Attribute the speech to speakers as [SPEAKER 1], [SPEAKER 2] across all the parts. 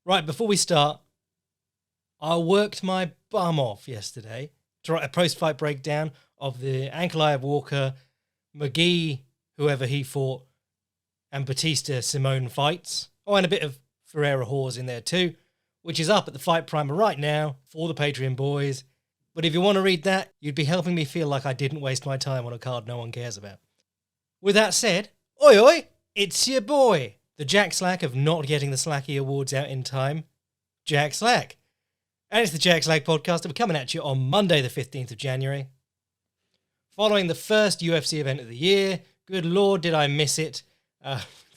[SPEAKER 1] Right, before we start, I worked my bum off yesterday to write a post-fight breakdown of the Ankalaev Walker, McGhee, whoever he fought, and Batista Simone fights. Oh, and a bit of Ferriera Hawes in there too, which is up at the Fight Primer right now for the Patreon boys. But if you want to read that, you'd be helping me feel like I didn't waste my time on a card no one cares about. With that said, oi oi, it's your boy, the Jack Slack of not getting the Slacky Awards out in time, Jack Slack. And it's the Jack Slack podcast, and we're coming at you on Monday the 15th of January. Following the first UFC event of the year, good lord did I miss it.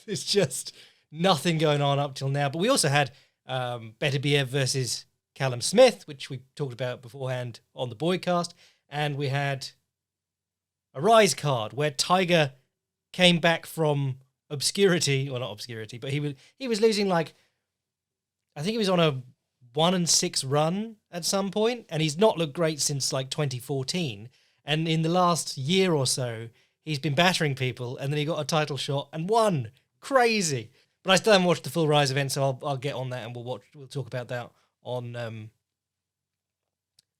[SPEAKER 1] There's just nothing going on up till now. But we also had Benitez versus Callum Smith, which we talked about beforehand on the Boycast. And we had a Rise card where Tiger came back from obscurity, well not obscurity, but he was losing like, I think he was on a 1-6 run at some point, and he's not looked great since like 2014. And in the last year or so, he's been battering people, and then he got a title shot and won. Crazy. But I still haven't watched the full Rise event, so I'll get on that, and we'll talk about that on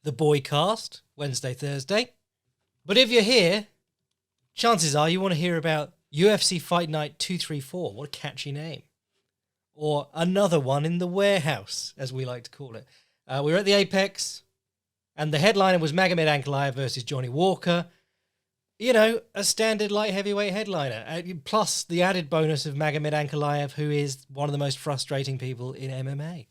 [SPEAKER 1] the Boycast, Wednesday, Thursday. But if you're here, chances are you want to hear about UFC Fight Night 234. What a catchy name. Or another one in the warehouse, as we like to call it. We were at the Apex, and the headliner was Magomed Ankalaev versus Johnny Walker. You know, a standard light heavyweight headliner. Plus the added bonus of Magomed Ankalaev, who is one of the most frustrating people in MMA.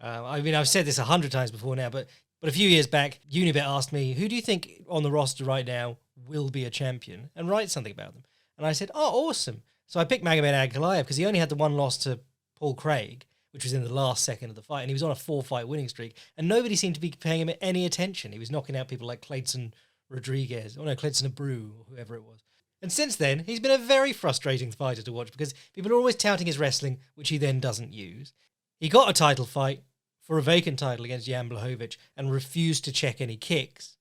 [SPEAKER 1] I mean, I've said this 100 times before now, but a few years back, Unibet asked me, who do you think on the roster right now will be a champion? And write something about them. And I said, oh, awesome. So I picked Magomed Ankalaev because he only had the one loss to Paul Craig, which was in the last second of the fight, and he was on a 4-fight winning streak, and nobody seemed to be paying him any attention. He was knocking out people like Clayton Rodriguez, Clayton Abreu, or whoever it was. And since then, he's been a very frustrating fighter to watch because people are always touting his wrestling, which he then doesn't use. He got a title fight for a vacant title against Jan Blachowicz and refused to check any kicks.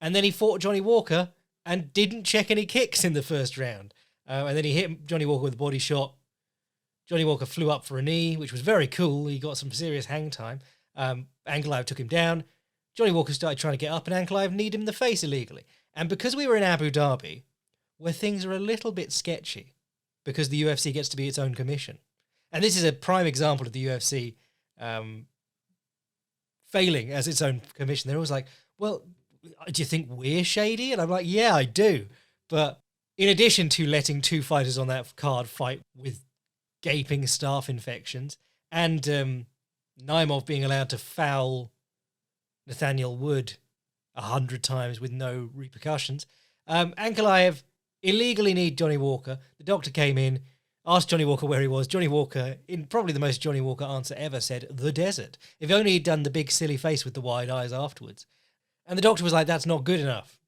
[SPEAKER 1] And then he fought Johnny Walker and didn't check any kicks in the first round. And then he hit Johnny Walker with a body shot. Johnny Walker flew up for a knee, which was very cool. He got some serious hang time. Ankalaev took him down. Johnny Walker started trying to get up, and Ankalaev kneed him in the face illegally. And because we were in Abu Dhabi, where things are a little bit sketchy, because the UFC gets to be its own commission. And this is a prime example of the UFC failing as its own commission. They're always like, well, do you think we're shady? And I'm like, yeah, I do. But in addition to letting two fighters on that card fight with gaping staph infections, and Naimov being allowed to foul Nathaniel Wood 100 times with no repercussions, Ankalaev illegally kneed Johnny Walker. The doctor came in, asked Johnny Walker where he was. Johnny Walker, in probably the most Johnny Walker answer ever, said, the desert. If only he'd done the big silly face with the wide eyes afterwards. And the doctor was like, that's not good enough,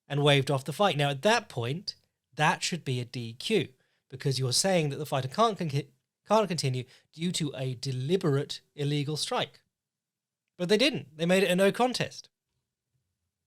[SPEAKER 1] and waved off the fight. Now, at that point, that should be a DQ, because you're saying that the fighter can't continue due to a deliberate illegal strike. But they didn't. They made it a no contest.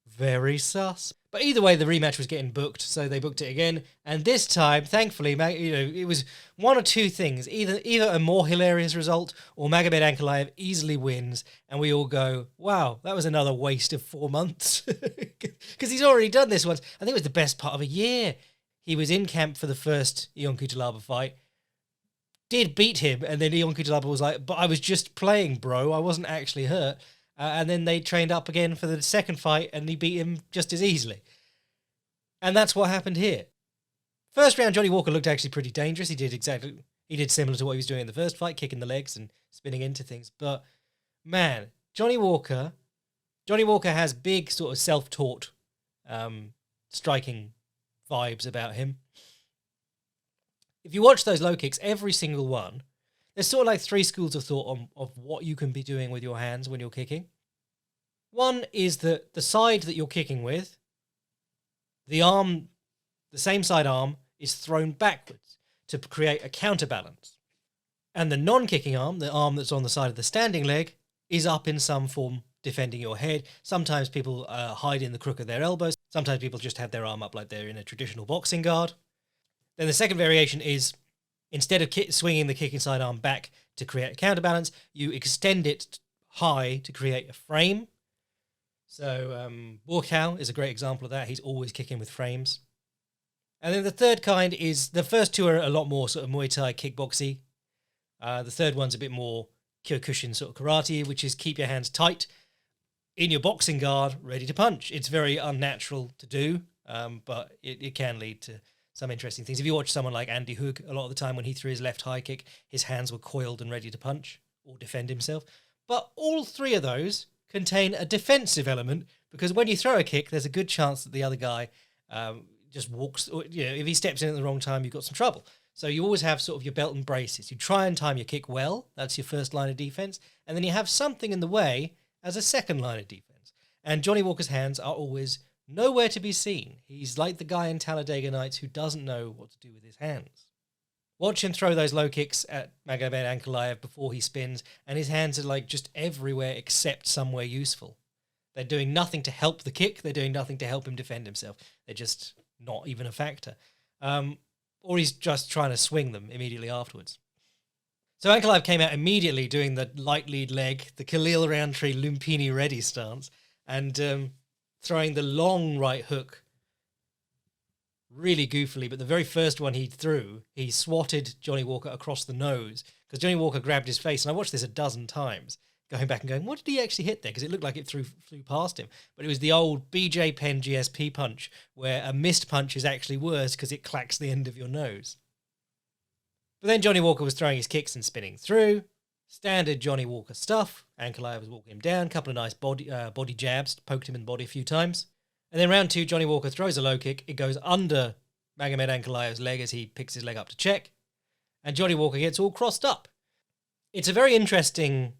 [SPEAKER 1] Very sus. But either way, the rematch was getting booked, so they booked it again. And this time, thankfully, it was one or two things. Either a more hilarious result, or Magomed Ankalaev easily wins, and we all go, wow, that was another waste of 4 months. Because he's already done this once. I think it was the best part of a year. He was in camp for the first Ion Cutelaba fight, did beat him, and then Ion Cutelaba was like, but I was just playing, bro. I wasn't actually hurt. And then they trained up again for the second fight, and he beat him just as easily. And that's what happened here. First round, Johnny Walker looked actually pretty dangerous. He did similar to what he was doing in the first fight, kicking the legs and spinning into things. But, man, Johnny Walker has big sort of self-taught striking vibes about him. If you watch those low kicks, every single one, there's sort of like three schools of thought of what you can be doing with your hands when you're kicking. One is that the side that you're kicking with, the same side arm, is thrown backwards to create a counterbalance. And the non-kicking arm, the arm that's on the side of the standing leg, is up in some form defending your head. Sometimes people hide in the crook of their elbows. Sometimes people just have their arm up like they're in a traditional boxing guard. Then the second variation is, instead of swinging the kicking side arm back to create a counterbalance. You extend it high to create a frame. So Borkow is a great example of that. He's always kicking with frames. And then the third kind is, the first two are a lot more sort of Muay Thai kickboxy. The third one's a bit more Kyokushin sort of karate, which is keep your hands tight in your boxing guard, ready to punch. It's very unnatural to do, but it can lead to some interesting things. If you watch someone like Andy Hoog, a lot of the time when he threw his left high kick, his hands were coiled and ready to punch or defend himself. But all three of those contain a defensive element, because when you throw a kick, there's a good chance that the other guy just walks, or, if he steps in at the wrong time, you've got some trouble. So you always have sort of your belt and braces. You try and time your kick well. That's your first line of defense. And then you have something in the way as a second line of defense. And Johnny Walker's hands are always nowhere to be seen. He's like the guy in Talladega Nights who doesn't know what to do with his hands. Watch him throw those low kicks at Magomed Ankalaev before he spins, and his hands are like just everywhere except somewhere useful. They're doing nothing to help the kick. They're doing nothing to help him defend himself. They're just not even a factor. Or he's just trying to swing them immediately afterwards. So Ankalaev came out immediately doing the light lead leg, the Khalil Roundtree Lumpini ready stance, and throwing the long right hook really goofily. But the very first one he threw, he swatted Johnny Walker across the nose, because Johnny Walker grabbed his face, and I watched this a dozen times, going back and going, what did he actually hit there? Because it looked like it flew past him. But it was the old BJ Penn GSP punch, where a missed punch is actually worse because it clacks the end of your nose. But then Johnny Walker was throwing his kicks and spinning through. Standard Johnny Walker stuff. Ankalaev was walking him down. A couple of nice body jabs. Poked him in the body a few times. And then round two, Johnny Walker throws a low kick. It goes under Magomed Ankalaev's leg as he picks his leg up to check. And Johnny Walker gets all crossed up. It's a very interesting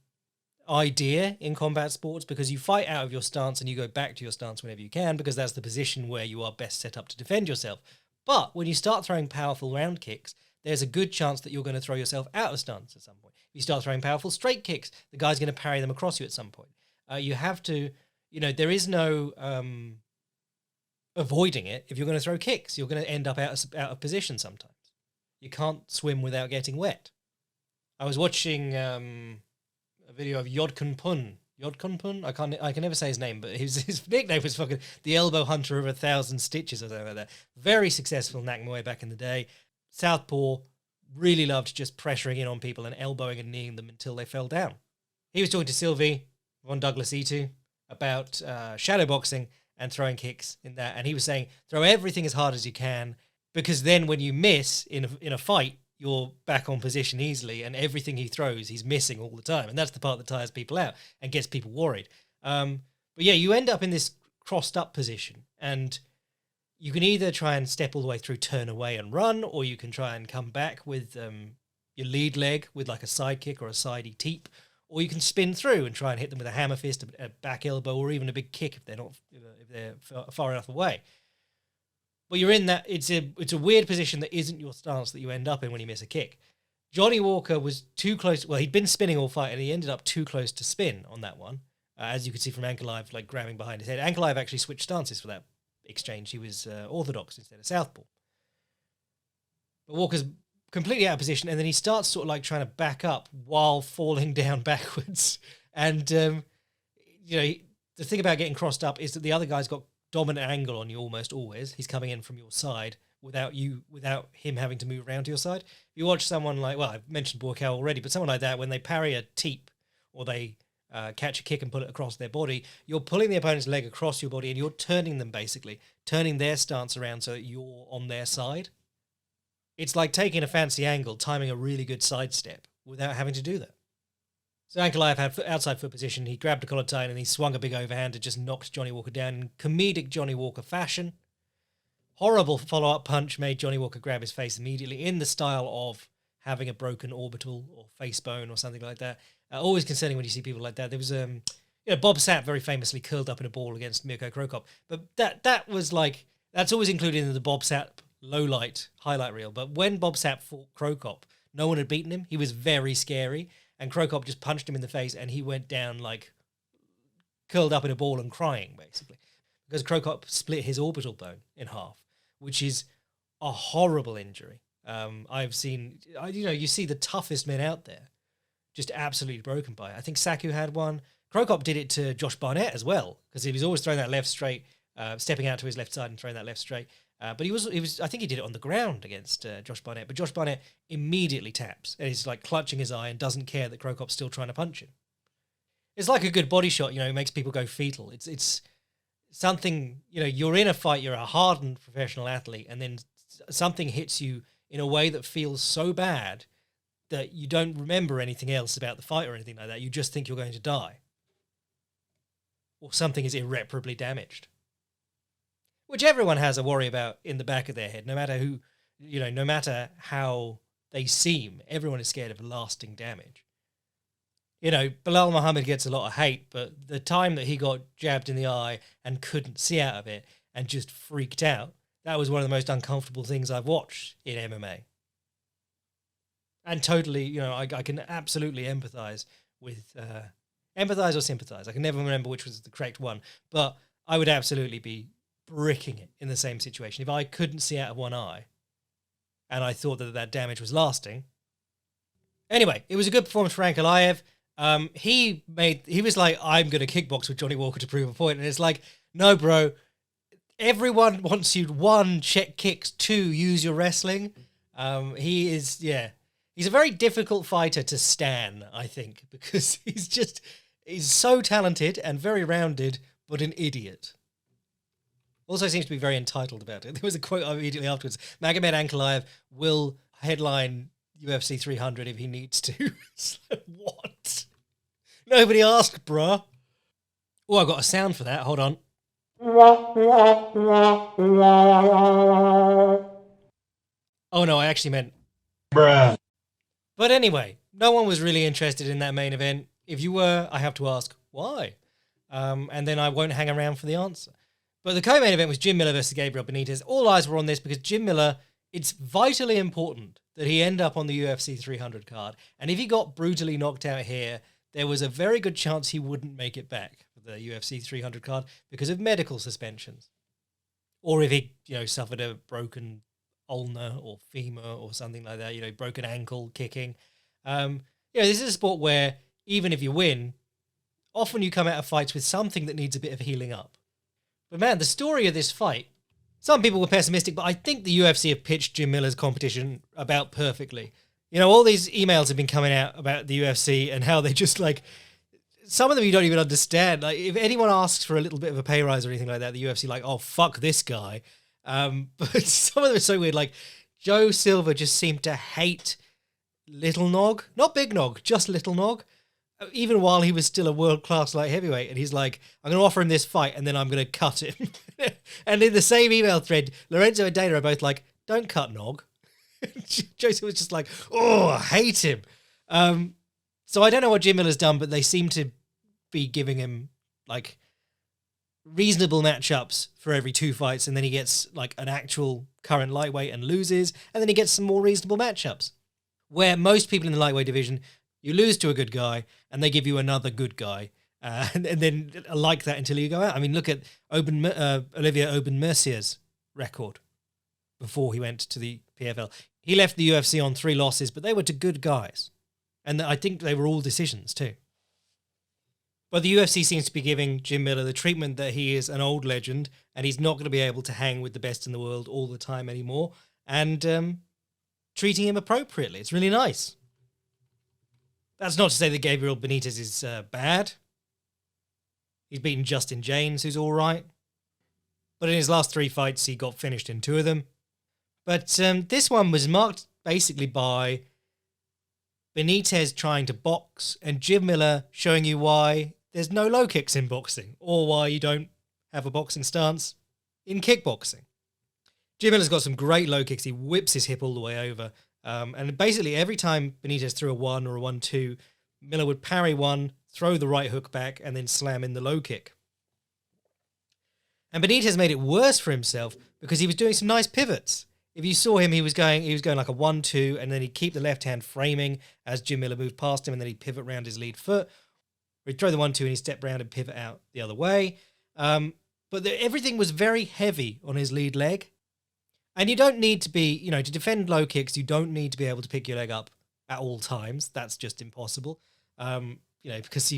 [SPEAKER 1] idea in combat sports, because you fight out of your stance and you go back to your stance whenever you can, because that's the position where you are best set up to defend yourself. But when you start throwing powerful round kicks, there's a good chance that you're going to throw yourself out of stance at some point. If you start throwing powerful straight kicks, the guy's going to parry them across you at some point. You have to, there is no avoiding it. If you're going to throw kicks, you're going to end up out of position sometimes. You can't swim without getting wet. I was watching a video of Yodkun Pun. I can never say his name, but his nickname was fucking the Elbow Hunter of 1,000 Stitches or something like that. Very successful Nak Muay back in the day. Southpaw, really loved just pressuring in on people and elbowing and kneeing them until they fell down. He was talking to Sylvie von Douglas Itu about shadow boxing and throwing kicks in that, and he was saying throw everything as hard as you can, because then when you miss in a fight, you're back on position easily, and everything he throws, he's missing all the time. And that's the part that tires people out and gets people worried. But yeah, you end up in this crossed up position, and you can either try and step all the way through, turn away and run, or you can try and come back with your lead leg with like a side kick or a sidey teep, or you can spin through and try and hit them with a hammer fist, a back elbow, or even a big kick if they're far enough away. But you're in that, it's a weird position that isn't your stance that you end up in when you miss a kick. Johnny Walker was too close. Well, he'd been spinning all fight, and he ended up too close to spin on that one, as you could see from Ankalaev, like grabbing behind his head. Ankalaev actually switched stances for that exchange. He was orthodox instead of southpaw. But Walker's completely out of position, and then he starts sort of like trying to back up while falling down backwards. And the thing about getting crossed up is that the other guy's got dominant angle on you almost always. He's coming in from your side without him having to move around to your side. If you watch someone like, well, I've mentioned Borkow already, but someone like that, when they parry a teep or they catch a kick and pull it across their body, you're pulling the opponent's leg across your body and you're turning them, basically, turning their stance around so that you're on their side. It's like taking a fancy angle, timing a really good sidestep without having to do that. So Ankalaev had outside foot position. He grabbed a collar tie and he swung a big overhand and just knocked Johnny Walker down in comedic Johnny Walker fashion. Horrible follow-up punch made Johnny Walker grab his face immediately, in the style of having a broken orbital or face bone or something like that. Always concerning when you see people like that. There was Bob Sapp very famously curled up in a ball against Mirko Krokop, but that was like, that's always included in the Bob Sapp lowlight highlight reel. But when Bob Sapp fought Krokop, no one had beaten him. He was very scary. And Krokop just punched him in the face, and he went down like curled up in a ball and crying, basically, because Krokop split his orbital bone in half, which is a horrible injury. I've seen, you see the toughest men out there just absolutely broken by it. I think Saku had one. Krokop did it to Josh Barnett as well, because he was always throwing that left straight, stepping out to his left side and throwing that left straight. But he was. I think he did it on the ground against Josh Barnett. But Josh Barnett immediately taps and he's like clutching his eye and doesn't care that Krokop's still trying to punch him. It's like a good body shot, you know. It makes people go fetal. It's something, you know. You're in a fight. You're a hardened professional athlete, and then something hits you in a way that feels so bad that you don't remember anything else about the fight or anything like that. You just think you're going to die, or something is irreparably damaged. Which everyone has a worry about in the back of their head, no matter who, you know, no matter how they seem, everyone is scared of lasting damage. You know, Bilal Muhammad gets a lot of hate, but the time that he got jabbed in the eye and couldn't see out of it and just freaked out, that was one of the most uncomfortable things I've watched in MMA. And totally, you know, I can absolutely empathize with, empathize or sympathize. I can never remember which was the correct one, but I would absolutely be bricking it in the same situation. If I couldn't see out of one eye and I thought that damage was lasting. Anyway, it was a good performance for Ankalaev. He was like, I'm going to kickbox with Johnny Walker to prove a point. And it's like, no, bro, everyone wants you, one, check kicks, two, use your wrestling. He's a very difficult fighter to stan, I think, because he's so talented and very rounded, but an idiot. Also seems to be very entitled about it. There was a quote immediately afterwards. Magomed Ankalaev will headline UFC 300 if he needs to. It's like, what? Nobody asked, bruh. Oh, I've got a sound for that. Hold on. Oh, no, I actually meant... bruh. But anyway, no one was really interested in that main event. If you were, I have to ask, why? And then I won't hang around for the answer. But the co-main event was Jim Miller versus Gabriel Benitez. All eyes were on this because Jim Miller, it's vitally important that he end up on the UFC 300 card. And if he got brutally knocked out here, there was a very good chance he wouldn't make it back for the UFC 300 card because of medical suspensions. Or if he, you know, suffered a broken ulnar or femur or something like that, you know, broken ankle kicking. This is a sport where even if you win, often you come out of fights with something that needs a bit of healing up. But man, the story of this fight, some people were pessimistic, but I think the UFC have pitched Jim Miller's competition about perfectly. You know, all these emails have been coming out about the UFC and how they just like, some of them you don't even understand. Like, if anyone asks for a little bit of a pay rise or anything like that, the UFC like, oh, fuck this guy. But some of them are so weird. Like, Joe Silva just seemed to hate Little Nog. Not Big Nog, just Little Nog. Even while he was still a world-class light heavyweight. And he's like, I'm going to offer him this fight and then I'm going to cut him. And in the same email thread, Lorenzo and Dana are both like, don't cut Nog. Joseph was just like, oh, I hate him. So I don't know what Jim Miller's done, but they seem to be giving him like reasonable matchups for every two fights. And then he gets like an actual current lightweight and loses. And then he gets some more reasonable matchups. Where most people in the lightweight division, you lose to a good guy and they give you another good guy. And then like that until you go out. I mean, look at Olivier Aubin-Mercier's record before he went to the PFL. He left the UFC on 3 losses, but they were to good guys. And I think they were all decisions too. But the UFC seems to be giving Jim Miller the treatment that he is an old legend and he's not going to be able to hang with the best in the world all the time anymore. And treating him appropriately. It's really nice. That's not to say that Gabriel Benitez is bad. He's beaten Justin James, who's all right. But in his last 3 fights, he got finished in 2 of them. But this one was marked basically by Benitez trying to box and Jim Miller showing you why there's no low kicks in boxing or why you don't have a boxing stance in kickboxing. Jim Miller's got some great low kicks. He whips his hip all the way over. And basically every time Benitez threw a 1 or a 1-2, Miller would parry one, throw the right hook back, and then slam in the low kick. And Benitez made it worse for himself because he was doing some nice pivots. If you saw him, he was going like a 1-2, and then he'd keep the left hand framing as Jim Miller moved past him, and then he'd pivot round his lead foot. Or he'd throw the 1-2 and he'd step round and pivot out the other way. But everything was very heavy on his lead leg. And you don't need to be, to defend low kicks, you don't need to be able to pick your leg up at all times. That's just impossible. Because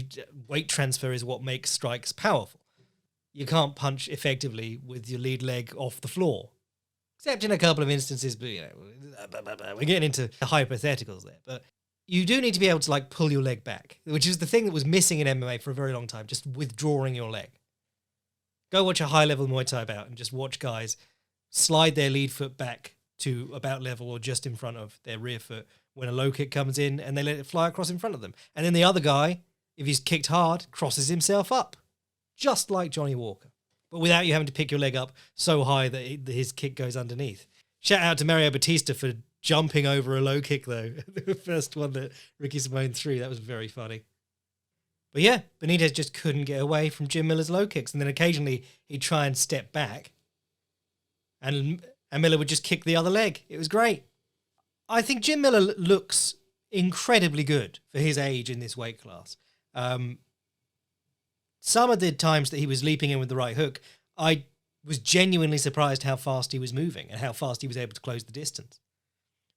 [SPEAKER 1] weight transfer is what makes strikes powerful. You can't punch effectively with your lead leg off the floor, except in a couple of instances. But we're getting into hypotheticals there. But you do need to be able to like pull your leg back, which is the thing that was missing in MMA for a very long time. Just withdrawing your leg. Go watch a high-level Muay Thai bout and just watch guys slide their lead foot back to about level or just in front of their rear foot when a low kick comes in, and they let it fly across in front of them. And then the other guy, if he's kicked hard, crosses himself up, just like Johnny Walker, but without you having to pick your leg up so high that his kick goes underneath. Shout out to Mario Batista for jumping over a low kick, though. The first one that Ricky Simone threw, that was very funny. But yeah, Benitez just couldn't get away from Jim Miller's low kicks, and then occasionally he'd try and step back, and Miller would just kick the other leg. It was great. I think Jim Miller looks incredibly good for his age in this weight class. Some of the times that he was leaping in with the right hook, I was genuinely surprised how fast he was moving and how fast he was able to close the distance,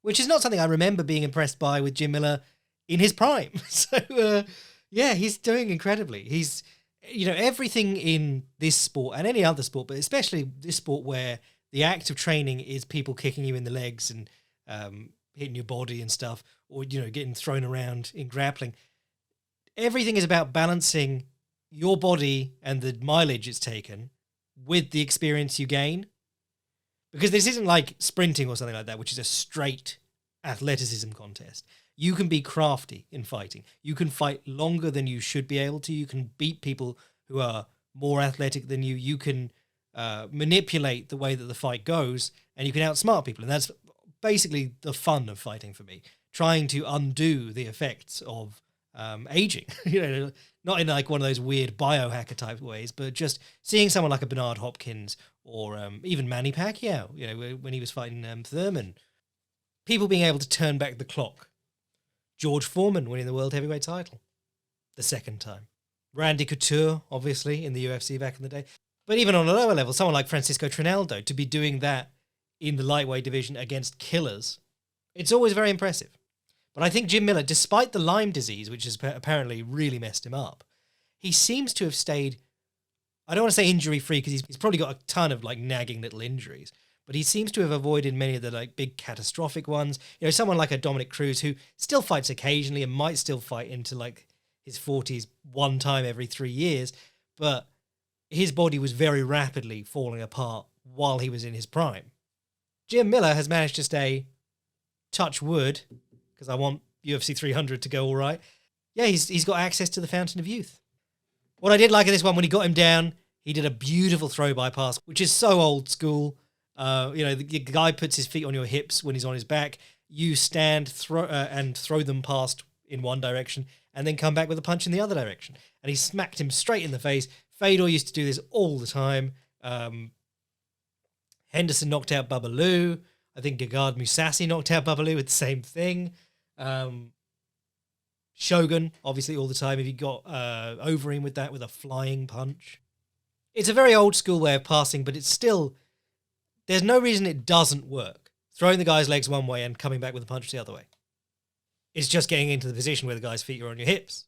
[SPEAKER 1] which is not something I remember being impressed by with Jim Miller in his prime. So, yeah, he's doing incredibly. He's, everything in this sport and any other sport, but especially this sport where the act of training is people kicking you in the legs and hitting your body and stuff, or, getting thrown around in grappling. Everything is about balancing your body and the mileage it's taken with the experience you gain. Because this isn't like sprinting or something like that, which is a straight athleticism contest. You can be crafty in fighting. You can fight longer than you should be able to. You can beat people who are more athletic than you. You can manipulate the way that the fight goes, and you can outsmart people. And that's basically the fun of fighting for me, trying to undo the effects of aging. Not in like one of those weird biohacker type ways, but just seeing someone like a Bernard Hopkins or even Manny Pacquiao, when he was fighting Thurman. People being able to turn back the clock. George Foreman winning the World Heavyweight title the second time. Randy Couture, obviously, in the UFC back in the day. But even on a lower level, someone like Francisco Trinaldo, to be doing that in the lightweight division against killers, it's always very impressive. But I think Jim Miller, despite the Lyme disease, which has apparently really messed him up, he seems to have stayed, I don't want to say injury-free, because he's probably got a ton of like nagging little injuries, but he seems to have avoided many of the like big catastrophic ones. Someone like a Dominic Cruz, who still fights occasionally and might still fight into like his 40s one time every 3 years, but his body was very rapidly falling apart while he was in his prime. Jim Miller has managed to stay, touch wood, because I want UFC 300 to go all right. Yeah, he's got access to the Fountain of Youth. What I did like in this one, when he got him down, he did a beautiful throw bypass, which is so old school. The guy puts his feet on your hips when he's on his back. You stand, throw them past in one direction, and then come back with a punch in the other direction. And he smacked him straight in the face. Fedor used to do this all the time. Henderson knocked out Bubba Lou. I think Gegard Mousasi knocked out Bubba Lou with the same thing. Shogun, obviously, all the time, if he got over him with that, with a flying punch. It's a very old school way of passing, but it's still, there's no reason it doesn't work. Throwing the guy's legs one way and coming back with a punch the other way. It's just getting into the position where the guy's feet are on your hips.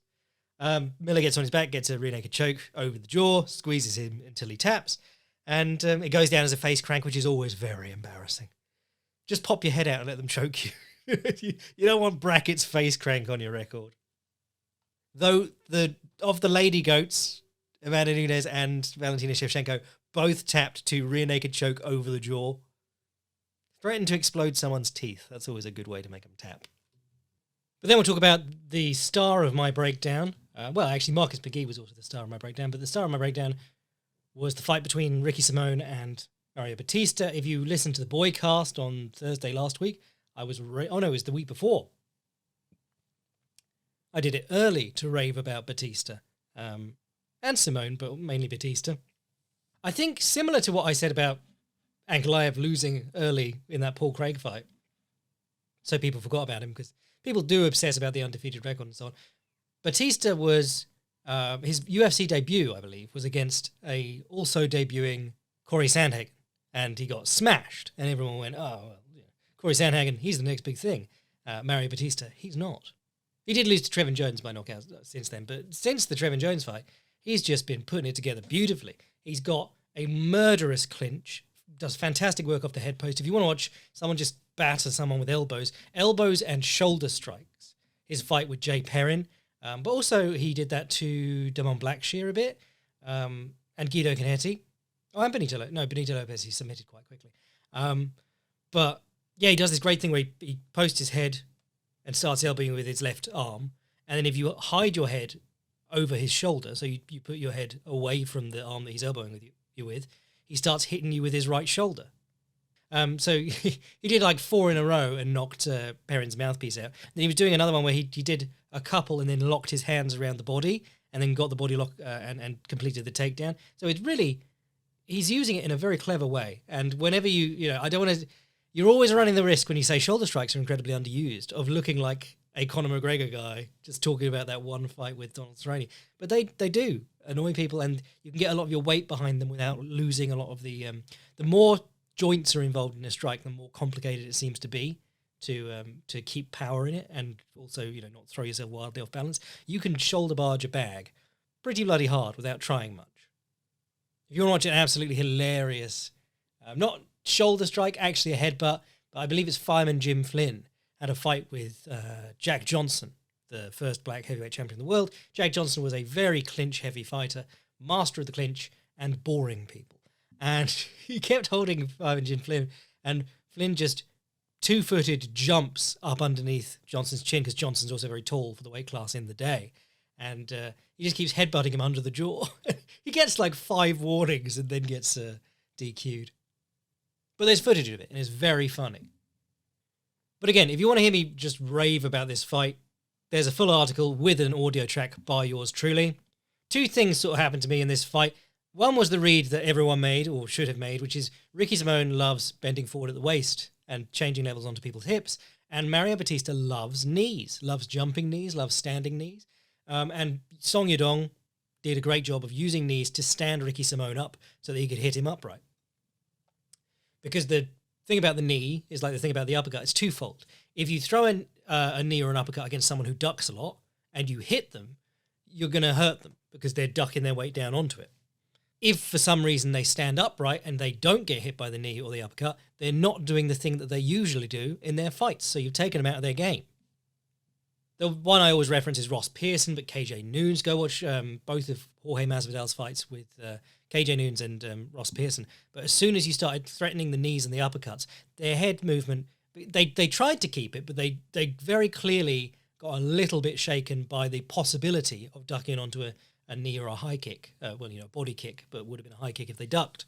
[SPEAKER 1] Miller gets on his back, gets a rear naked choke over the jaw, squeezes him until he taps, and it goes down as a face crank, which is always very embarrassing. Just pop your head out and let them choke you. You don't want Brackett's face crank on your record. Though of the lady goats, Amanda Nunes and Valentina Shevchenko both tapped to rear naked choke over the jaw. Threaten to explode someone's teeth. That's always a good way to make them tap. But then we'll talk about the star of my breakdown. Actually, Marcus McGhee was also the star of my breakdown, but the star of my breakdown was the fight between Ricky Simone and Mario Batista. If you listened to the Boycast on Thursday last week, it was the week before. I did it early to rave about Batista and Simone, but mainly Batista. I think similar to what I said about Ankalaev losing early in that Paul Craig fight, so people forgot about him, because people do obsess about the undefeated record and so on. Batista was, his UFC debut, I believe, was against a also debuting Corey Sandhagen, and he got smashed, and everyone went, oh, well, yeah, Corey Sandhagen, he's the next big thing. Mario Batista, he's not. He did lose to Trevin Jones by knockout since then, but since the Trevin Jones fight, he's just been putting it together beautifully. He's got a murderous clinch, does fantastic work off the head post. If you want to watch someone just batter someone with elbows and shoulder strikes, his fight with Jay Perrin, but also he did that to Damon Blackshear a bit, and Guido Canetti. Oh, and Benito Lopez, he submitted quite quickly. But yeah, he does this great thing where he posts his head and starts elbowing with his left arm. And then if you hide your head over his shoulder, so you put your head away from the arm that he's elbowing with you with, he starts hitting you with his right shoulder. So he did like 4 in a row and knocked Perrin's mouthpiece out. Then he was doing another one where he did a couple and then locked his hands around the body and then got the body lock and completed the takedown. So it's really, he's using it in a very clever way. And whenever I don't want to, you're always running the risk when you say shoulder strikes are incredibly underused of looking like a Conor McGregor guy just talking about that one fight with Donald Cerrone. But they do annoy people, and you can get a lot of your weight behind them without losing a lot of the more joints are involved in a strike, the more complicated it seems to be to keep power in it, and also not throw yourself wildly off balance. You can shoulder barge a bag pretty bloody hard without trying much. If you want to watch an absolutely hilarious, not shoulder strike, actually a headbutt, but I believe it's fireman Jim Flynn had a fight with Jack Johnson, the first black heavyweight champion in the world. Jack Johnson was a very clinch-heavy fighter, master of the clinch, and boring people. And he kept holding fireman Jim Flynn, and Flynn just two-footed jumps up underneath Johnson's chin, because Johnson's also very tall for the weight class in the day. And he just keeps headbutting him under the jaw. He gets like 5 warnings and then gets DQ'd. But there's footage of it, and it's very funny. But again, if you want to hear me just rave about this fight, there's a full article with an audio track by yours truly. 2 things sort of happened to me in this fight. One was the read that everyone made, or should have made, which is Ricky Simone loves bending forward at the waist and changing levels onto people's hips, and Mario Batista loves knees, loves jumping knees, loves standing knees. And Song Yadong did a great job of using knees to stand Ricky Simone up so that he could hit him upright. Because the thing about the knee is like the thing about the uppercut. It's twofold. If you throw a knee or an uppercut against someone who ducks a lot and you hit them, you're going to hurt them because they're ducking their weight down onto it. If for some reason they stand upright and they don't get hit by the knee or the uppercut, they're not doing the thing that they usually do in their fights. So you've taken them out of their game. The one I always reference is Ross Pearson, but KJ Noons. Go watch both of Jorge Masvidal's fights with KJ Noons and Ross Pearson. But as soon as you started threatening the knees and the uppercuts, their head movement, they tried to keep it, but they very clearly got a little bit shaken by the possibility of ducking onto a knee or a high kick. A body kick, but would have been a high kick if they ducked.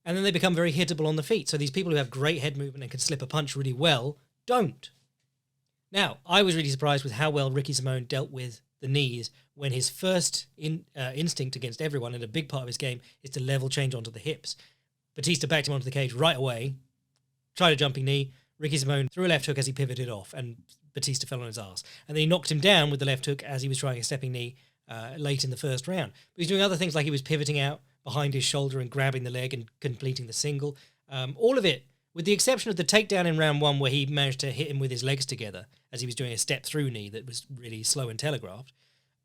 [SPEAKER 1] And then they become very hittable on the feet. So these people who have great head movement and can slip a punch really well don't. Now, I was really surprised with how well Ricky Simone dealt with the knees when his first instinct against everyone, and a big part of his game, is to level change onto the hips. Batista backed him onto the cage right away, tried a jumping knee. Ricky Simone threw a left hook as he pivoted off, and Batista fell on his ass. And then he knocked him down with the left hook as he was trying a stepping knee late in the first round. But he was doing other things, like he was pivoting out behind his shoulder and grabbing the leg and completing the single. All of it, with the exception of the takedown in round 1 where he managed to hit him with his legs together as he was doing a step-through knee that was really slow and telegraphed,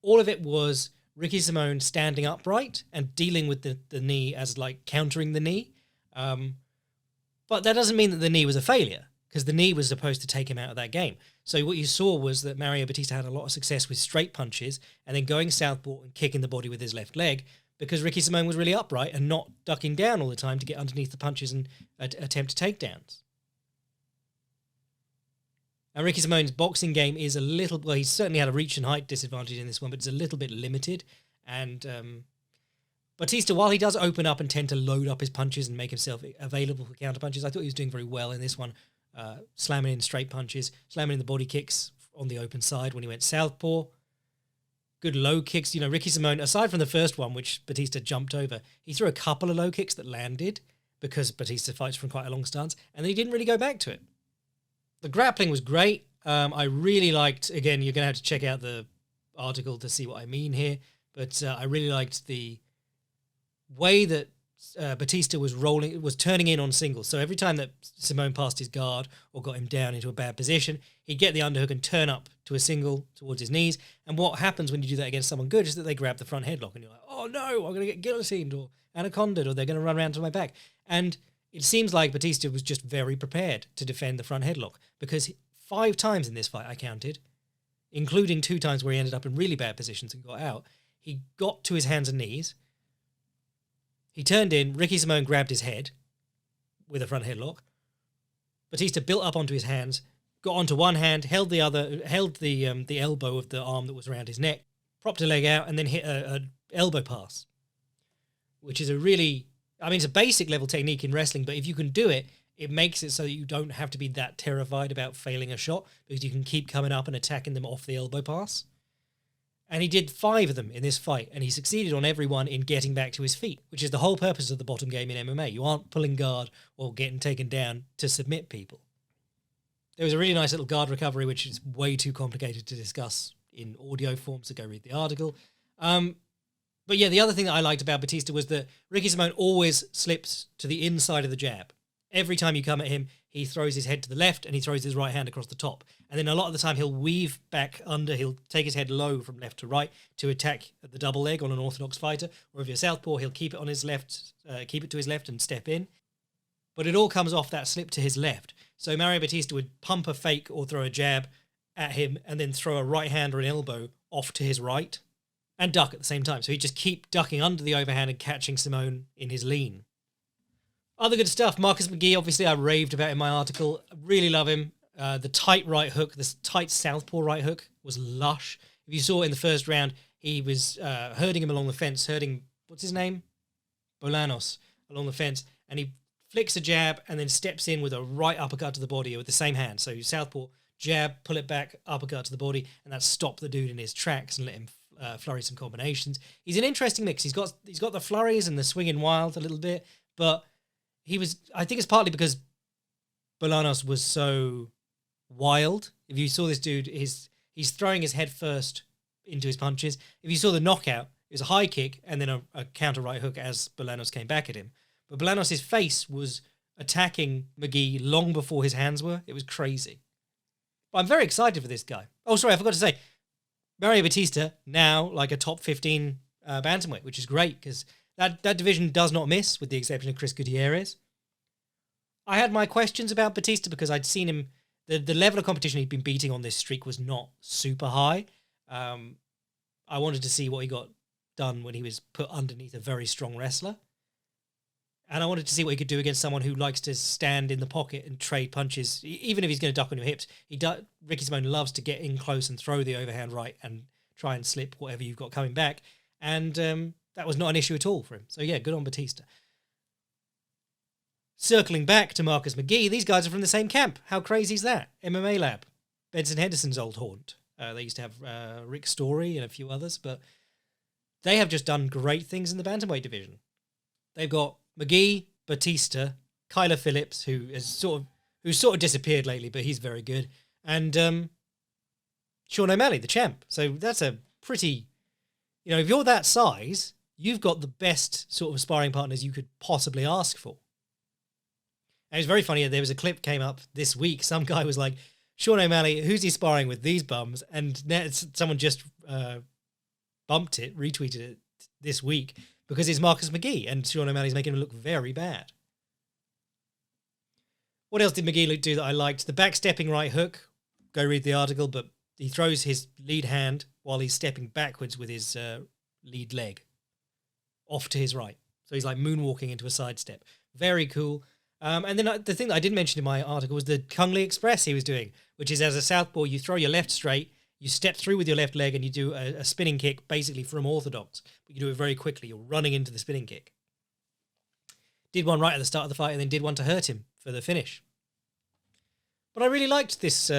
[SPEAKER 1] all of it was Ricky Simone standing upright and dealing with the knee as like countering the knee. But that doesn't mean that the knee was a failure, because the knee was supposed to take him out of that game. So what you saw was that Mario Batista had a lot of success with straight punches and then going southpaw and kicking the body with his left leg, because Ricky Simone was really upright and not ducking down all the time to get underneath the punches and attempt takedowns. Now, Ricky Simone's boxing game is a little... Well, he's certainly had a reach and height disadvantage in this one, but it's a little bit limited. And Batista, while he does open up and tend to load up his punches and make himself available for counter punches, I thought he was doing very well in this one, slamming in straight punches, slamming in the body kicks on the open side when he went southpaw. Good low kicks. Ricky Simone, aside from the first one, which Batista jumped over, he threw a couple of low kicks that landed because Batista fights from quite a long stance, and then he didn't really go back to it. The grappling was great. I really liked, again, you're going to have to check out the article to see what I mean here, but I really liked the way that Batista was turning in on singles. So every time that Simone passed his guard or got him down into a bad position, he'd get the underhook and turn up to a single towards his knees. And what happens when you do that against someone good is that they grab the front headlock and you're like, oh no, I'm going to get guillotined or anacondaed, or they're going to run around to my back. And it seems like Batista was just very prepared to defend the front headlock, because 5 times in this fight I counted, including 2 times where he ended up in really bad positions and got out, he got to his hands and knees. He turned in, Ricky Simone grabbed his head with a front headlock. Batista built up onto his hands, got onto one hand, held the elbow of the arm that was around his neck, propped a leg out, and then hit a elbow pass, which is it's a basic level technique in wrestling, but if you can do it, it makes it so that you don't have to be that terrified about failing a shot, because you can keep coming up and attacking them off the elbow pass. And he did 5 of them in this fight, and he succeeded on every one in getting back to his feet, which is the whole purpose of the bottom game in MMA. You aren't pulling guard or getting taken down to submit people. There was a really nice little guard recovery, which is way too complicated to discuss in audio form, so go read the article. But yeah, the other thing that I liked about Batista was that Ricky Simone always slips to the inside of the jab. Every time you come at him, he throws his head to the left and he throws his right hand across the top. And then a lot of the time he'll weave back under, he'll take his head low from left to right to attack the double leg on an orthodox fighter. Or if you're southpaw, he'll keep it on his left, keep it to his left and step in. But it all comes off that slip to his left. So Mario Batista would pump a fake or throw a jab at him and then throw a right hand or an elbow off to his right and duck at the same time. So he'd just keep ducking under the overhand and catching Simone in his lean. Other good stuff. Marcus McGhee, obviously, I raved about in my article. Really love him. The tight right hook, this tight southpaw right hook was lush. If you saw it in the first round, he was herding him along the fence, what's his name? Bolanos, along the fence. And he flicks a jab and then steps in with a right uppercut to the body with the same hand. So southpaw, jab, pull it back, uppercut to the body, and that stopped the dude in his tracks and let him flurry some combinations. He's an interesting mix. He's got the flurries and the swinging wild a little bit, but I think it's partly because Bolanos was so wild. If you saw this dude, he's throwing his head first into his punches. If you saw the knockout, it was a high kick and then a counter right hook as Bolanos came back at him. But Bolanos' face was attacking McGhee long before his hands were. It was crazy. But I'm very excited for this guy. Oh, sorry, I forgot to say, Mario Batista now like a top 15 bantamweight, which is great because that division does not miss, with the exception of Chris Gutierrez. I had my questions about Batista because I'd seen him, the level of competition he'd been beating on this streak was not super high. I wanted to see what he got done when he was put underneath a very strong wrestler. And I wanted to see what he could do against someone who likes to stand in the pocket and trade punches. Even if he's going to duck on your hips, Ricky Simone loves to get in close and throw the overhand right and try and slip whatever you've got coming back. And that was not an issue at all for him. So yeah, good on Batista. Circling back to Marcus McGhee, these guys are from the same camp. How crazy is that? MMA Lab. Benson Henderson's old haunt. They used to have Rick Story and a few others, but they have just done great things in the bantamweight division. They've got McGhee, Batista, Kyler Phillips, who's sort of disappeared lately, but he's very good, and Sean O'Malley, the champ. So that's a pretty, if you're that size, you've got the best sort of sparring partners you could possibly ask for. And it's very funny, there was a clip came up this week, some guy was like, Sean O'Malley, who's he sparring with, these bums? And someone just retweeted it this week, because it's Marcus McGhee, and Sean O'Malley's making him look very bad. What else did McGhee do that I liked? The backstepping right hook, go read the article, but he throws his lead hand while he's stepping backwards with his lead leg off to his right. So he's like moonwalking into a sidestep. Very cool. And then the thing that I didn't mention in my article was the Kung Lee Express he was doing, which is as a southpaw, you throw your left straight, you step through with your left leg, and you do a spinning kick, basically from orthodox. But you do it very quickly. You're running into the spinning kick. Did one right at the start of the fight, and then did one to hurt him for the finish. But I really liked this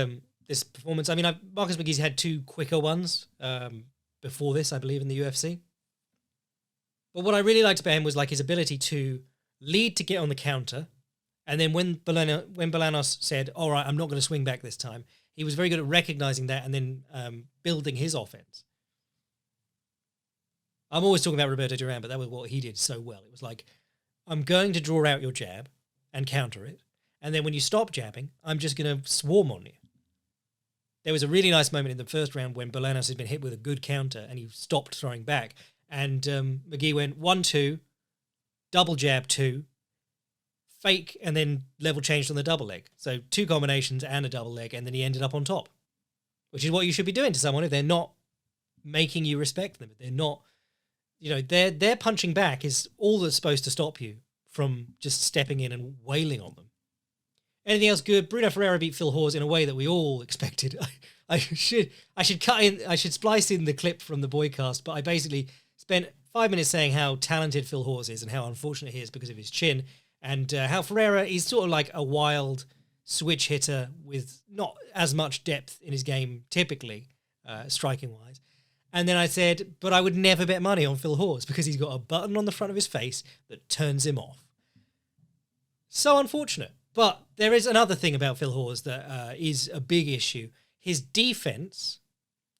[SPEAKER 1] this performance. I mean, Marcus McGhee's had 2 quicker ones before this, I believe, in the UFC. But what I really liked about him was like his ability to lead to get on the counter. And then when Bolanos said, all right, I'm not going to swing back this time, he was very good at recognizing that and then building his offense. I'm always talking about Roberto Duran, but that was what he did so well. It was like I'm going to draw out your jab and counter it. And then when you stop jabbing, I'm just going to swarm on you. There was a really nice moment in the first round when Bolanos had been hit with a good counter and he stopped throwing back. And McGhee went 1-2, double jab 2, fake, and then level changed on the double leg. So 2 combinations and a double leg, and then he ended up on top, which is what you should be doing to someone if they're not making you respect them. If they're not, their punching back is all that's supposed to stop you from just stepping in and wailing on them. Anything else good? Bruno Ferriera beat Phil Hawes in a way that we all expected. I should splice in the clip from the boycast, but I basically spent 5 minutes saying how talented Phil Hawes is and how unfortunate he is because of his chin, and how Ferriera is sort of like a wild switch hitter with not as much depth in his game typically, striking-wise. And then I said, but I would never bet money on Phil Hawes because he's got a button on the front of his face that turns him off. So unfortunate. But there is another thing about Phil Hawes that is a big issue. His defense,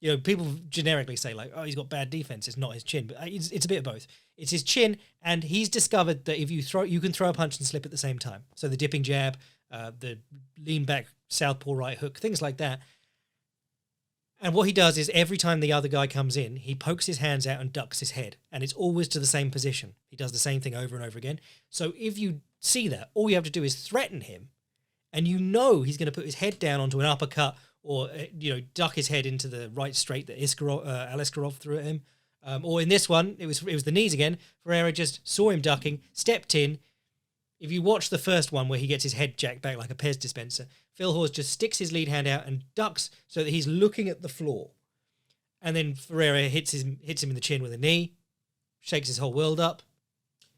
[SPEAKER 1] people generically say like, oh, he's got bad defense. It's not his chin, but it's a bit of both. It's his chin, and he's discovered that if you can throw a punch and slip at the same time. So the dipping jab, the lean back southpaw right hook, things like that. And what he does is every time the other guy comes in, he pokes his hands out and ducks his head, and it's always to the same position. He does the same thing over and over again. So if you see that, all you have to do is threaten him, and he's going to put his head down onto an uppercut or duck his head into the right straight that Aliskerov threw at him. Or in this one, it was the knees again. Ferriera just saw him ducking, stepped in. If you watch the first one where he gets his head jacked back like a Pez dispenser, Phil Hawes just sticks his lead hand out and ducks so that he's looking at the floor. And then Ferriera hits him in the chin with a knee, shakes his whole world up.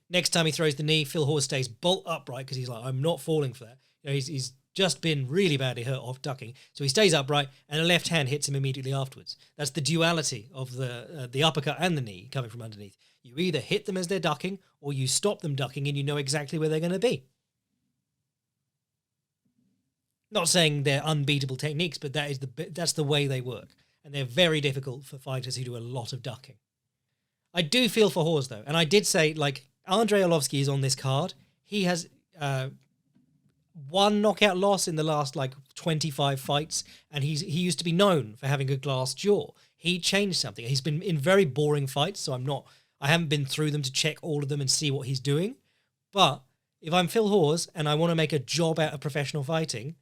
[SPEAKER 1] Next time he throws the knee, Phil Hawes stays bolt upright because he's like, I'm not falling for that. He's just been really badly hurt off ducking. So he stays upright and a left hand hits him immediately afterwards. That's the duality of the uppercut and the knee coming from underneath. You either hit them as they're ducking or you stop them ducking and you know exactly where they're going to be. Not saying they're unbeatable techniques, but that's the way they work. And they're very difficult for fighters who do a lot of ducking. I do feel for Hawes, though. And I did say, like, Andrei Arlovski is on this card. He has one knockout loss in the last, 25 fights. And he used to be known for having a glass jaw. He changed something. He's been in very boring fights, so I haven't been through them to check all of them and see what he's doing. But if I'm Phil Hawes and I want to make a job out of professional fighting,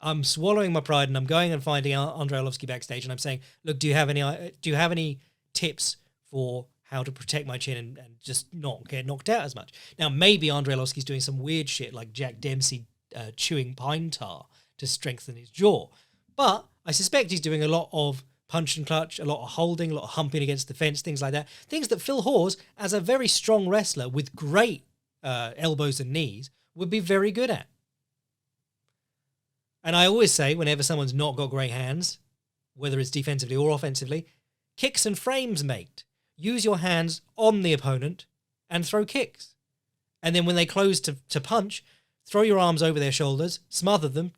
[SPEAKER 1] I'm swallowing my pride and I'm going and finding Andrei Arlovski backstage and I'm saying, look, do you have any tips for how to protect my chin and just not get knocked out as much? Now, maybe Andrei Arlovski's doing some weird shit like Jack Dempsey chewing pine tar to strengthen his jaw. But I suspect he's doing a lot of punch and clutch, a lot of holding, a lot of humping against the fence, things like that. Things that Phil Hawes, as a very strong wrestler with great elbows and knees, would be very good at. And I always say, whenever someone's not got great hands, whether it's defensively or offensively, kicks and frames, mate. Use your hands on the opponent and throw kicks. And then when they close to punch, throw your arms over their shoulders, smother them,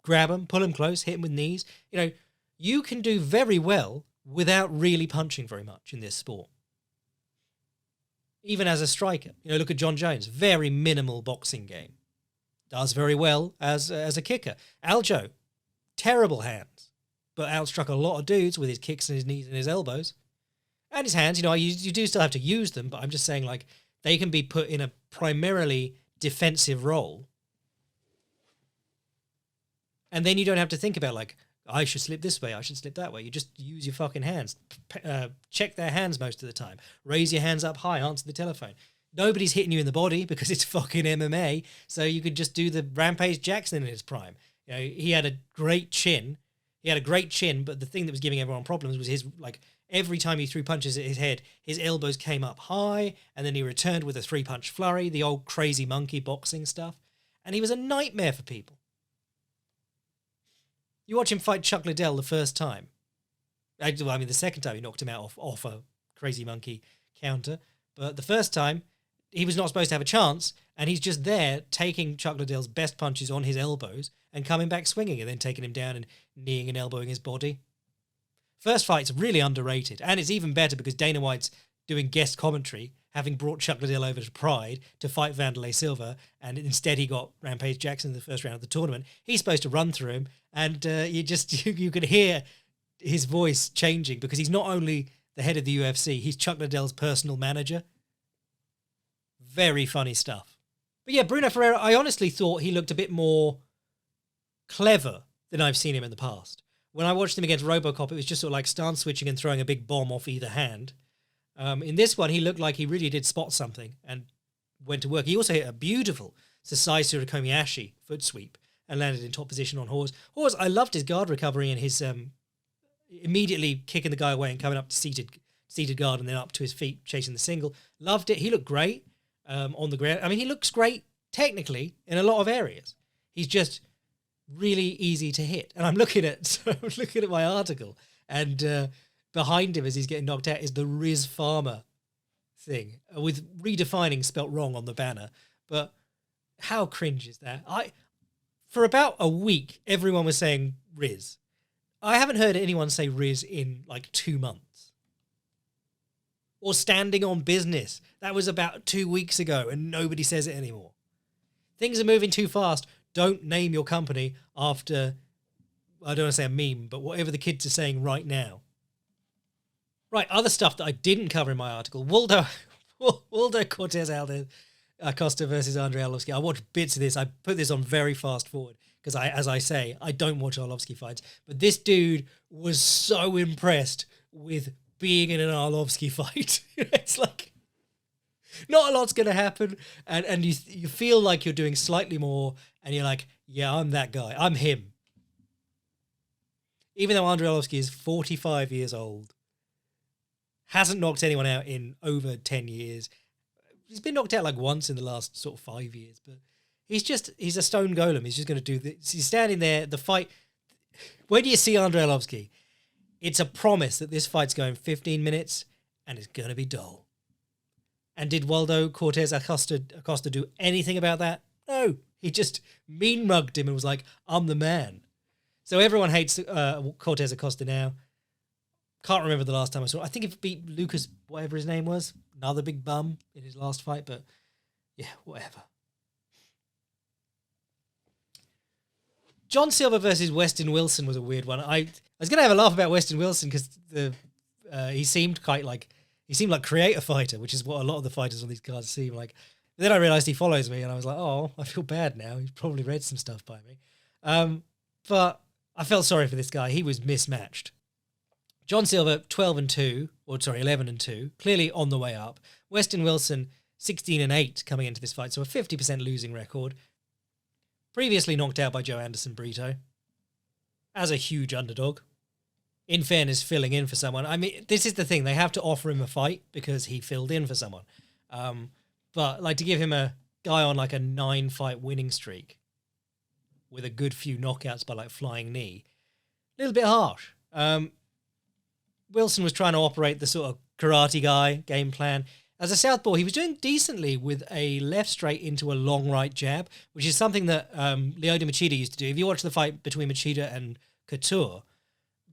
[SPEAKER 1] grab them, pull them close, hit them with knees. You can do very well without really punching very much in this sport. Even as a striker. Look at John Jones. Very minimal boxing game. Does very well as a kicker. Aljo, terrible hands, but outstruck a lot of dudes with his kicks and his knees and his elbows. And his hands, you do still have to use them, but I'm just saying, they can be put in a primarily defensive role. And then you don't have to think about, I should slip this way, I should slip that way. You just use your fucking hands. Check their hands most of the time. Raise your hands up high, answer the telephone. Nobody's hitting you in the body because it's fucking MMA, so you could just do the Rampage Jackson in his prime. He had a great chin. But the thing that was giving everyone problems was his, every time he threw punches at his head, his elbows came up high, and then he returned with a 3-punch flurry, the old crazy monkey boxing stuff. And he was a nightmare for people. You watch him fight Chuck Liddell the first time. The second time he knocked him out off a crazy monkey counter. But the first time, he was not supposed to have a chance, and he's just there taking Chuck Liddell's best punches on his elbows and coming back swinging and then taking him down and kneeing and elbowing his body. First fight's really underrated, and it's even better because Dana White's doing guest commentary, having brought Chuck Liddell over to Pride to fight Wanderlei Silva, and instead he got Rampage Jackson in the first round of the tournament. He's supposed to run through him, and you could hear his voice changing because he's not only the head of the UFC, he's Chuck Liddell's personal manager. Very funny stuff. But yeah, Bruno Ferreira, I honestly thought he looked a bit more clever than I've seen him in the past. When I watched him against Robocop, it was just sort of like stance switching and throwing a big bomb off either hand. In this one, he looked like he really did spot something and went to work. He also hit a beautiful Sasai Surikomiyashi foot sweep and landed in top position on Hawes. Hawes, I loved his guard recovery and his immediately kicking the guy away and coming up to seated guard and then up to his feet, chasing the single. Loved it. He looked great on the ground. I mean, he looks great technically in a lot of areas. He's just really easy to hit. And I'm looking at my article, and behind him as he's getting knocked out is the Riz Farmer thing with redefining spelt wrong on the banner. But how cringe is that? For about a week, everyone was saying Riz. I haven't heard anyone say Riz in like 2 months. Or standing on business. That was about 2 weeks ago and nobody says it anymore. Things are moving too fast. Don't name your company after, I don't want to say a meme, but whatever the kids are saying right now. Right, other stuff that I didn't cover in my article. Waldo Cortez Acosta versus Andrei Arlovski. I watched bits of this. I put this on very fast forward because as I say, I don't watch Arlovski fights. But this dude was so impressed with being in an Arlovski fight. It's like, not a lot's going to happen. And you feel like you're doing slightly more. And you're like, yeah, I'm that guy. I'm him. Even though Andrei Arlovski is 45 years old, hasn't knocked anyone out in over 10 years. He's been knocked out like once in the last sort of 5 years, but he's a stone golem. He's just going to do this. He's standing there, the fight. When you see Andrei Arlovski, it's a promise that this fight's going 15 minutes and it's going to be dull. And did Waldo Cortez Acosta do anything about that? No. He just mean mugged him and was like, I'm the man. So everyone hates Cortez Acosta now. Can't remember the last time I saw it. I think it beat Lucas, whatever his name was. Another big bum in his last fight, but yeah, whatever. John Silver versus Weston Wilson was a weird one. I was going to have a laugh about Weston Wilson because he seemed like creator fighter, which is what a lot of the fighters on these cards seem like. But then I realised he follows me and I was like, oh, I feel bad now. He's probably read some stuff by me. But I felt sorry for this guy. He was mismatched. John Silver, 11-2, clearly on the way up. Weston Wilson, 16-8 coming into this fight, so a 50% losing record. Previously knocked out by Joe Anderson Brito as a huge underdog. In fairness, filling in for someone. I mean, this is the thing. They have to offer him a fight because he filled in for someone. But like to give him a guy on like a 9-fight winning streak with a good few knockouts by like flying knee, a little bit harsh. Wilson was trying to operate the sort of karate guy game plan. As a southpaw, he was doing decently with a left straight into a long right jab, which is something that Lyoto Machida used to do. If you watch the fight between Machida and Couture,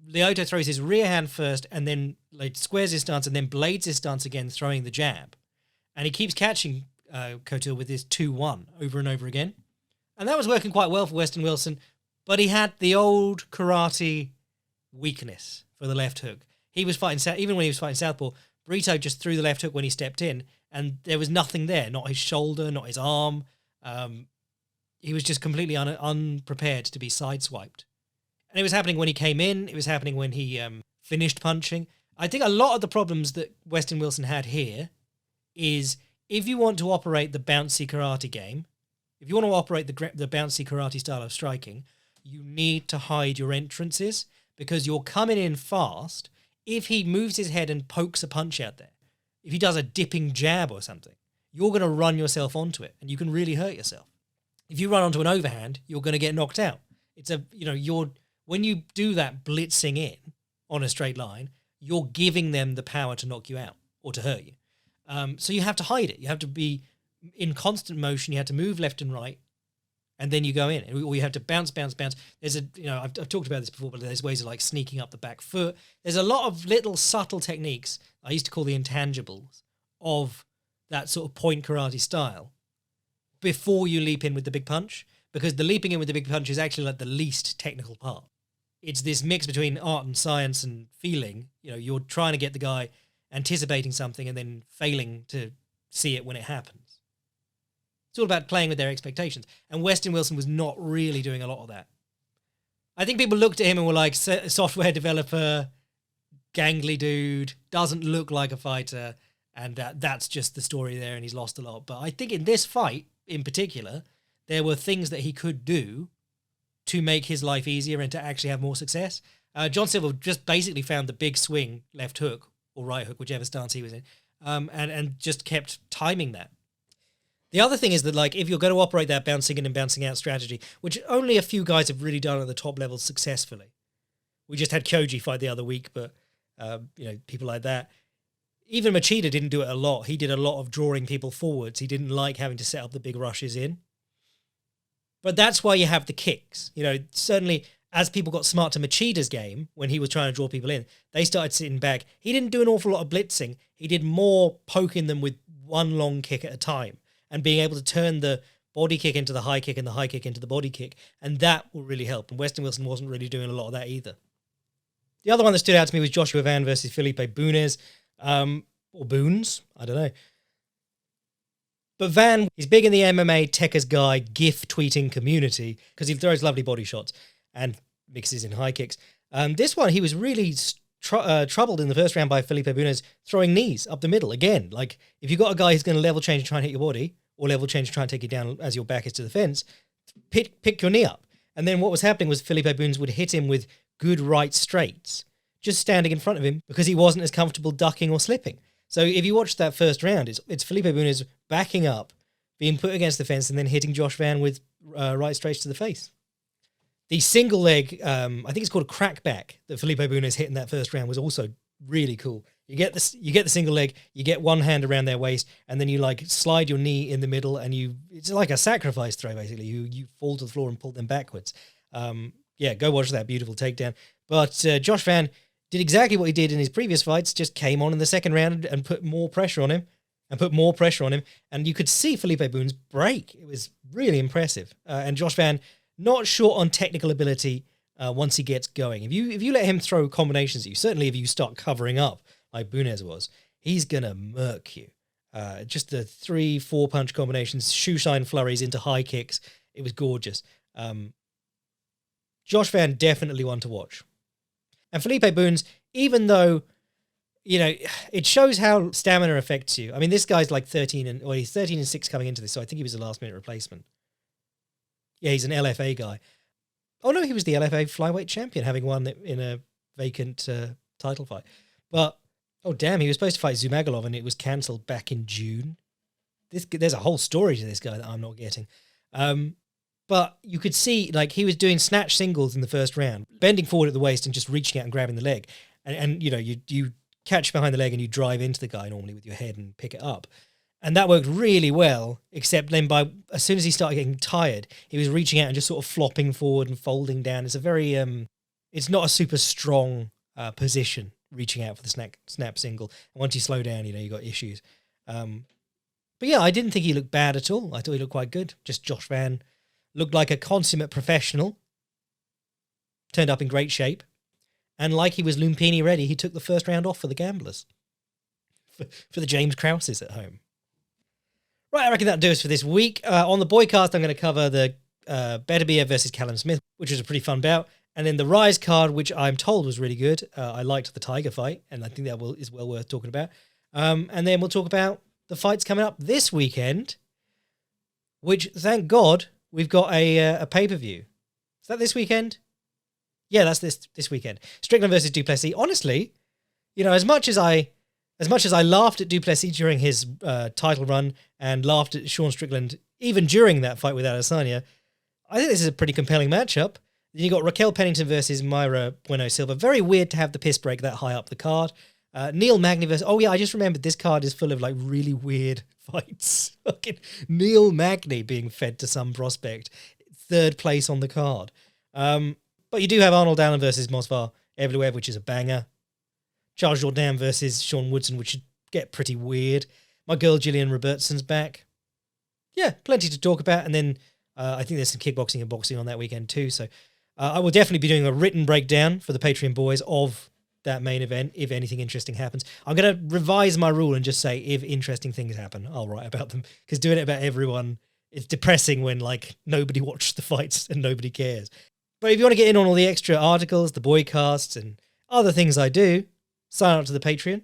[SPEAKER 1] Lyoto throws his rear hand first and then like, squares his stance and then blades his stance again, throwing the jab. And he keeps catching Couture with his 2-1 over and over again. And that was working quite well for Weston Wilson, but he had the old karate weakness for the left hook. He was fighting, even when he was fighting southpaw, Brito just threw the left hook when he stepped in, and there was nothing there, not his shoulder, not his arm. He was just completely unprepared to be sideswiped. And it was happening when he came in, it was happening when he finished punching. I think a lot of the problems that Weston Wilson had here is if you want to operate the bouncy karate game, if you want to operate the bouncy karate style of striking, you need to hide your entrances because you're coming in fast. If he moves his head and pokes a punch out there, if he does a dipping jab or something, you're going to run yourself onto it and you can really hurt yourself. If you run onto an overhand, you're going to get knocked out. When you do that blitzing in on a straight line, you're giving them the power to knock you out or to hurt you. So you have to hide it. You have to be in constant motion. You have to move left and right and then you go in, or you have to bounce. There's I've talked about this before, but there's ways of like sneaking up the back foot. There's a lot of little subtle techniques I used to call the intangibles of that sort of point karate style before you leap in with the big punch, because the leaping in with the big punch is actually like the least technical part. It's this mix between art and science and feeling. You're trying to get the guy anticipating something and then failing to see it when it happens. It's all about playing with their expectations. And Weston Wilson was not really doing a lot of that. I think people looked at him and were like, software developer, gangly dude, doesn't look like a fighter, and that's just the story there, and he's lost a lot. But I think in this fight, in particular, there were things that he could do to make his life easier and to actually have more success. John Silver just basically found the big swing, left hook, or right hook, whichever stance he was in, and just kept timing that. The other thing is that, like, if you're going to operate that bouncing in and bouncing out strategy, which only a few guys have really done at the top level successfully. We just had Koji fight the other week, but, people like that. Even Machida didn't do it a lot. He did a lot of drawing people forwards. He didn't like having to set up the big rushes in. But that's why you have the kicks. Certainly as people got smart to Machida's game, when he was trying to draw people in, they started sitting back. He didn't do an awful lot of blitzing. He did more poking them with one long kick at a time and being able to turn the body kick into the high kick and the high kick into the body kick. And that will really help. And Weston Wilson wasn't really doing a lot of that either. The other one that stood out to me was Joshua Van versus Felipe Bunes. Or Boons, I don't know. But Van, he's big in the MMA Tekka's Guy GIF tweeting community because he throws lovely body shots and mixes in high kicks. This one, he was really troubled in the first round by Felipe Bunes throwing knees up the middle. Again, like if you've got a guy who's going to level change and try and hit your body, or level change and try and take you down as your back is to the fence, pick your knee up. And then what was happening was Felipe Bunes would hit him with good right straights, just standing in front of him because he wasn't as comfortable ducking or slipping. So if you watch that first round, it's Felipe Bunes backing up, being put against the fence, and then hitting Josh Van with right straight to the face. The single leg, I think it's called a crackback, that Felipe Bunes hit in that first round was also really cool. You get the single leg, you get one hand around their waist, and then you like slide your knee in the middle, and it's like a sacrifice throw basically. You fall to the floor and pull them backwards. Go watch that beautiful takedown. But Josh Van did exactly what he did in his previous fights, just came on in the second round and put more pressure on him, and you could see Felipe Bunes break. It was really impressive. And Josh Van, not short on technical ability once he gets going. If you let him throw combinations at you, certainly if you start covering up like Bunes was, he's going to murk you. Just the 3-4 punch combinations, shoe shine flurries into high kicks. It was gorgeous. Josh Van definitely one to watch. And Felipe Bunes, even though, it shows how stamina affects you. I mean, this guy's like he's 13-6 coming into this, so I think he was a last-minute replacement. Yeah, he's an LFA guy. Oh, no, he was the LFA flyweight champion, having won in a vacant title fight. But, oh, damn, he was supposed to fight Zumagulov, and it was cancelled back in June. There's a whole story to this guy that I'm not getting. But you could see, like, he was doing snatch singles in the first round, bending forward at the waist and just reaching out and grabbing the leg. And you catch behind the leg and you drive into the guy normally with your head and pick it up. And that worked really well, except then as soon as he started getting tired, he was reaching out and just sort of flopping forward and folding down. It's a very, it's not a super strong position, reaching out for the snap single. And once you slow down, you got issues. But yeah, I didn't think he looked bad at all. I thought he looked quite good. Just Josh Van looked like a consummate professional, turned up in great shape, and like he was Lumpini ready, he took the first round off for the gamblers, for the James Krauses at home. Right, I reckon that'll do us for this week. On the Boycast, I'm going to cover the Beterbiev versus Callum Smith, which was a pretty fun bout, and then the Rise card, which I'm told was really good. I liked the Tiger fight, and I think that is well worth talking about. And then we'll talk about the fights coming up this weekend, which, thank God, we've got a pay-per-view. Is that this weekend? Yeah, that's this weekend. Strickland versus Duplessis. Honestly, as much as I laughed at Duplessis during his title run and laughed at Sean Strickland even during that fight with Adesanya, I think this is a pretty compelling matchup. Then you got Raquel Pennington versus Mayra Bueno Silva. Very weird to have the piss break that high up the card. Neil Magny versus... Oh, yeah, I just remembered this card is full of, like, really weird fights. Fucking Neil Magny being fed to some prospect. third place on the card. But you do have Arnold Allen versus Mosvar Evloev, which is a banger. Charles Jourdain versus Sean Woodson, which should get pretty weird. My girl Gillian Robertson's back. Yeah, plenty to talk about. And then I think there's some kickboxing and boxing on that weekend too. So I will definitely be doing a written breakdown for the Patreon boys of that main event if anything interesting happens. I'm going to revise my rule and just say if interesting things happen, I'll write about them. Because doing it about everyone, it's depressing when like nobody watched the fights and nobody cares. But if you want to get in on all the extra articles, the boycasts, and other things I do, sign up to the Patreon,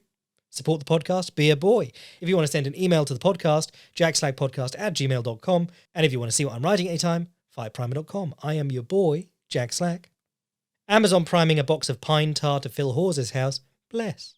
[SPEAKER 1] support the podcast, be a boy. If you want to send an email to the podcast, jackslackpodcast@gmail.com. And if you want to see what I'm writing anytime, fightprimer.com. I am your boy, Jack Slack. Amazon priming a box of pine tar to Phil Hawes' house. Bless.